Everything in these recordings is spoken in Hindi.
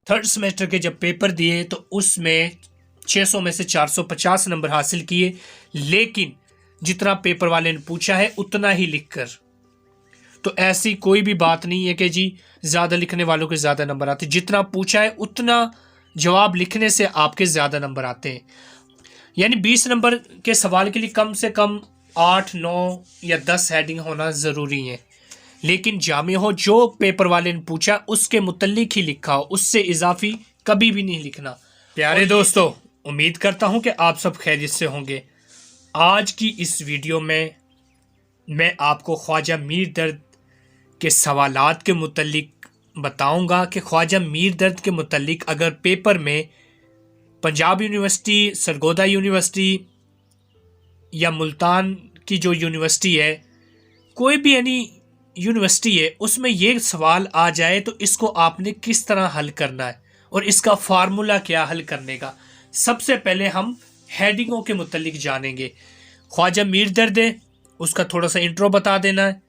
थर्ड सेमेस्टर के जब पेपर दिए तो उसमें 600 में से 450 नंबर हासिल किए, लेकिन जितना पेपर वाले ने पूछा है उतना ही लिखकर। तो ऐसी कोई भी बात नहीं है कि जी ज़्यादा लिखने वालों के ज़्यादा नंबर आते, जितना पूछा है उतना जवाब लिखने से आपके ज़्यादा नंबर आते हैं। यानी 20 नंबर के सवाल के लिए कम से कम 8, 9 या 10 हेडिंग होना ज़रूरी है, लेकिन जामे हो जो पेपर वाले ने पूछा उसके मुतल्लिक ही लिखा हो, उससे इजाफी कभी भी नहीं लिखना। प्यारे दोस्तों, उम्मीद करता हूं कि आप सब खैरियत से होंगे। आज की इस वीडियो में मैं आपको ख्वाजा मीर दर्द के सवालात के मुतल्लिक बताऊंगा कि ख्वाजा मीर दर्द के मुतल्लिक अगर पेपर में पंजाब यूनिवर्सिटी, सरगोदा यूनिवर्सिटी या मुल्तान की जो यूनिवर्सिटी है, कोई भी यानी यूनिवर्सिटी है, उसमें ये सवाल आ जाए तो इसको आपने किस तरह हल करना है और इसका फार्मूला क्या हल करने का। सबसे पहले हम हेडिंगों के मुतल्लिक जानेंगे। ख्वाजा मीर दर्द है, उसका थोड़ा सा इंट्रो बता देना है,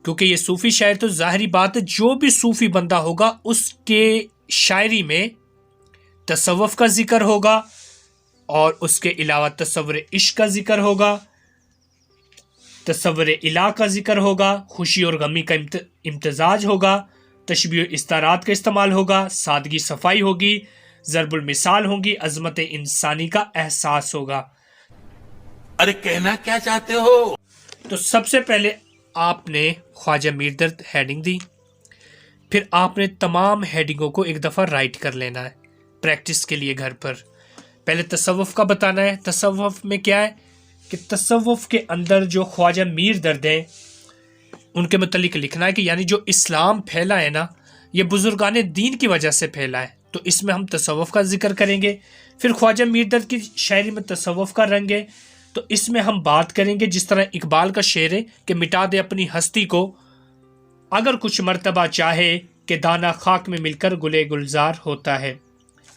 क्योंकि ये सूफ़ी शायर, तो ज़ाहिरी बात है जो भी सूफ़ी बंदा होगा उसके शायरी में तसव्वुफ़ का जिक्र होगा और उसके अलावा तसव्वुर इश्क का जिक्र होगा, तसव्वुर इलाह का जिक्र होगा, खुशी और गमी का इम्तजाज होगा, तशबीह इस्तारात का इस्तेमाल होगा, सादगी सफाई होगी, ज़रबुल मिसाल होगी, अज़मत इंसानी का एहसास होगा। अरे कहना क्या चाहते हो? तो सबसे पहले आपने ख्वाजा मीर दर्द हेडिंग दी, फिर आपने तमाम हेडिंगों को एक दफ़ा राइट कर लेना है प्रैक्टिस के लिए घर पर। पहले तसव्वुफ़ का बताना है। तसव्वुफ़ में क्या है कि तसव्वुफ़ के अंदर जो ख्वाजा मीर दर्द हैं उनके मतलब लिखना है कि यानी जो इस्लाम फैला है ना, ये बुजुर्गान दीन की वजह से फैला है, तो इसमें हम तसव्वुफ़ का जिक्र करेंगे। फिर ख्वाजा मीर दर्द की शायरी में तसव्वुफ़ का रंग है, तो इसमें हम बात करेंगे जिस तरह इकबाल का शेर है कि मिटा दे अपनी हस्ती को अगर कुछ मर्तबा चाहे कि दाना खाक में मिलकर गुले गुलजार होता है।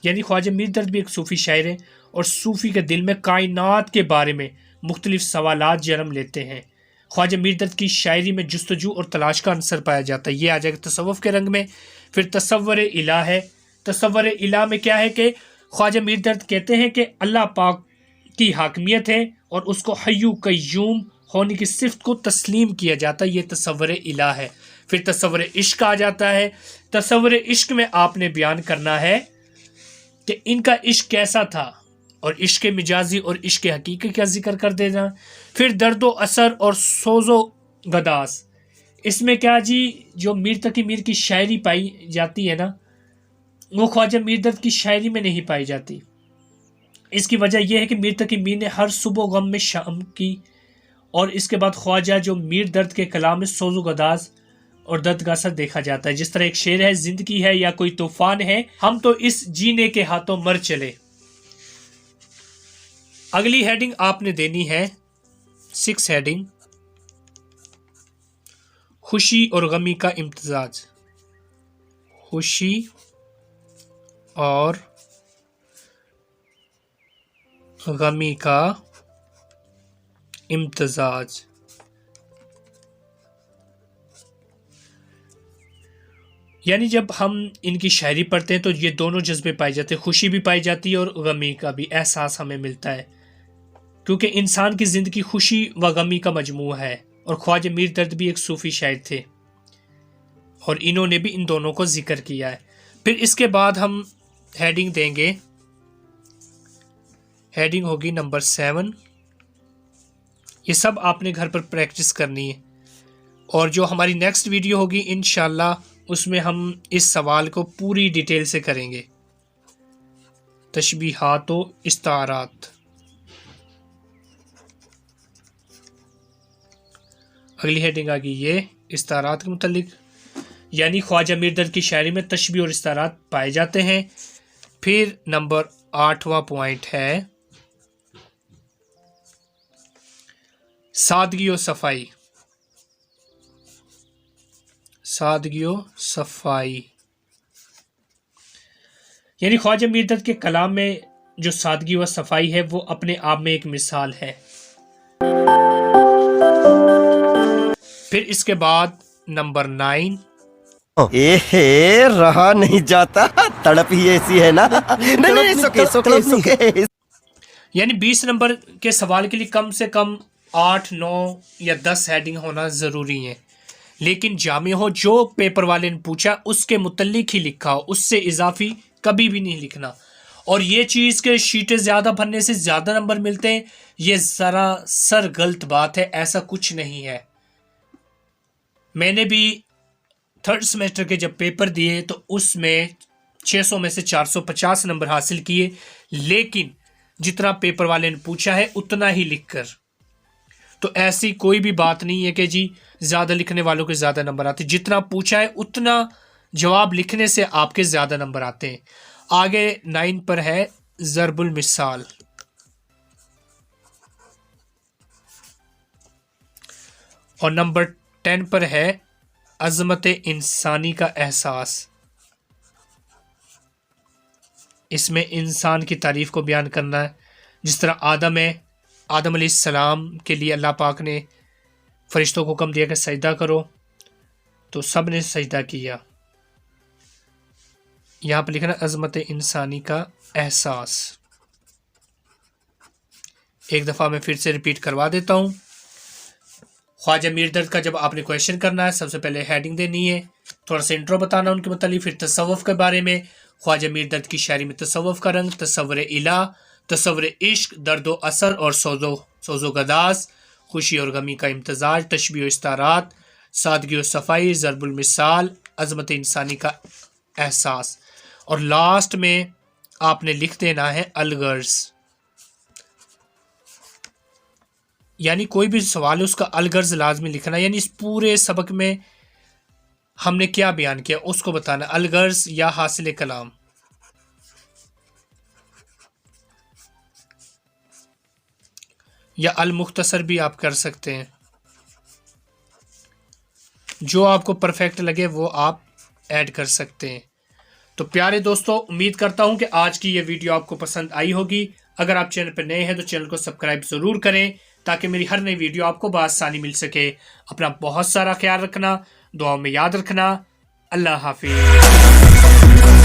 यानी ख्वाजा मीर दर्द भी एक सूफ़ी शायर है और सूफ़ी के दिल में कायनात के बारे में मुख्तलिफ सवालात जन्म लेते हैं। ख्वाजा मीर दर्द की शायरी में जुस्तजू और तलाश का अंसर पाया जाता है। ये आ जाएगा तसव्वुफ़ के रंग में। फिर तसव्वुर इलाह है। तसव्वुर इलाह में क्या है कि ख्वाजा मीर दर्द कहते हैं कि अल्लाह पाक की हाकमियत है और उसको हय्यू कय्यूम होने की सिफ़त को तस्लीम किया जाता है। ये तसव्वुर इलाह है। फिर तसव्वुर इश्क आ जाता है। तसव्वुर इश्क में आपने बयान करना है कि इनका इश्क कैसा था और इश्क मिजाजी और इश्क हकीकी का जिक्र कर देना। फिर दर्दो असर और सोजो गदास, इसमें क्या जी जो मीर तकी मीर की शायरी पाई जाती है ना, वो ख्वाजा मीर दर्द की शायरी में नहीं पाई जाती। इसकी वजह यह है कि मीर तकी मीर ने हर सुबह गम में शाम की, और इसके बाद ख्वाजा जो मीर दर्द के कलाम में सोजो गदास और दर्द का असर देखा जाता है। जिस तरह एक शेर है, जिंदगी है या कोई तूफान है, हम तो इस जीने के हाथों मर चले। अगली हेडिंग आपने देनी है 6 हेडिंग, खुशी और गमी का इम्तजाज। खुशी और गमी का इम्तजाज। यानी जब हम इनकी शायरी पढ़ते हैं तो ये दोनों जज्बे पाए जाते हैं, खुशी भी पाई जाती है और गमी का भी एहसास हमें मिलता है, क्योंकि इंसान की ज़िंदगी खुशी व गमी का मजमू है। और ख्वाजा मीर दर्द भी एक सूफ़ी शायर थे और इन्होंने भी इन दोनों को जिक्र किया है। फिर इसके बाद हम हेडिंग देंगे, हेडिंग होगी नंबर 7। ये सब आपने घर पर प्रैक्टिस करनी है और जो हमारी नेक्स्ट वीडियो होगी इंशाल्लाह उसमें हम इस सवाल को पूरी डिटेल से करेंगे। तशबीहात व इस्तारात। अगली हेडिंग आ गई ये इस्तारात के मुतल्लिक, यानी ख्वाजा मीर दर्द की शायरी में तशबीह और इस्तारात पाए जाते हैं। फिर नंबर 8वां पॉइंट है सादगी और सफाई। सादगी और सफाई यानी ख्वाजा मीर दर्द के कलाम में जो सादगी व सफाई है वो अपने आप में एक मिसाल है। फिर इसके बाद नंबर 9 ए रहा नहीं जाता, तड़प ही ऐसी है ना। नहीं नहीं, सुके सुके सुके। यानी 20 नंबर के सवाल के लिए कम से कम 8, 9 या 10 हेडिंग होना ज़रूरी है, लेकिन जामे हो जो पेपर वाले ने पूछा उसके मुतल्लिक ही लिखा हो, उससे इजाफी कभी भी नहीं लिखना। और ये चीज़ के शीटें ज़्यादा भरने से ज़्यादा नंबर मिलते हैं, ये ज़रा सर गलत बात है, ऐसा कुछ नहीं है। मैंने भी 3rd सेमेस्टर के जब पेपर दिए तो उसमें 600 में से 450 नंबर हासिल किए, लेकिन जितना पेपर वाले ने पूछा है उतना ही लिखकर। तो ऐसी कोई भी बात नहीं है कि जी ज़्यादा लिखने वालों के ज़्यादा नंबर आते, जितना पूछा है उतना जवाब लिखने से आपके ज़्यादा नंबर आते हैं। आगे 9 पर है ज़रबुल मिसाल। और नंबर 10 पर है अज़मत इंसानी का एहसास। इसमें इंसान की तारीफ़ को बयान करना है। जिस तरह आदम अलैहिस्सलाम के लिए अल्लाह पाक ने फरिश्तों को हुक्म दिया कि सजदा करो, तो सब ने सजदा किया। यहाँ पर लिखना अज़मत इंसानी का एहसास। एक दफ़ा मैं फिर से रिपीट करवा देता हूँ। ख्वाजा मीर दर्द का जब आपने क्वेश्चन करना है, सबसे पहले हेडिंग देनी है, थोड़ा सा इंट्रो बताना उनके मतलब, फिर तसव्वुफ़ के बारे में, ख्वाजा मीर दर्द की शायरी में तसव्वुफ़ का रंग, तसव्वुर इलाह, तसव्वुर इश्क, दर्दो असर और सोजो गदास, खुशी और गमी का इम्तजाज, तशबीह इस्तारात, सादगी और सफ़ाई, ज़रबुल मिसाल, अज़मत इंसानी का एहसास। और लास्ट में आपने लिख देना है अलगर्ज। यानी कोई भी सवाल है उसका अलगर्ज लाजमी लिखना, यानी इस पूरे सबक में हमने क्या बयान किया उसको बताना, अलगर्ज या हासिल कलाम। या अल मुख्तसर भी आप कर सकते हैं, जो आपको परफेक्ट लगे वो आप ऐड कर सकते हैं। तो प्यारे दोस्तों, उम्मीद करता हूं कि आज की ये वीडियो आपको पसंद आई होगी। अगर आप चैनल पर नए हैं तो चैनल को सब्सक्राइब ज़रूर करें ताकि मेरी हर नई वीडियो आपको बआसानी मिल सके। अपना बहुत सारा ख्याल रखना, दुआओं में याद रखना। अल्लाह हाफिज़।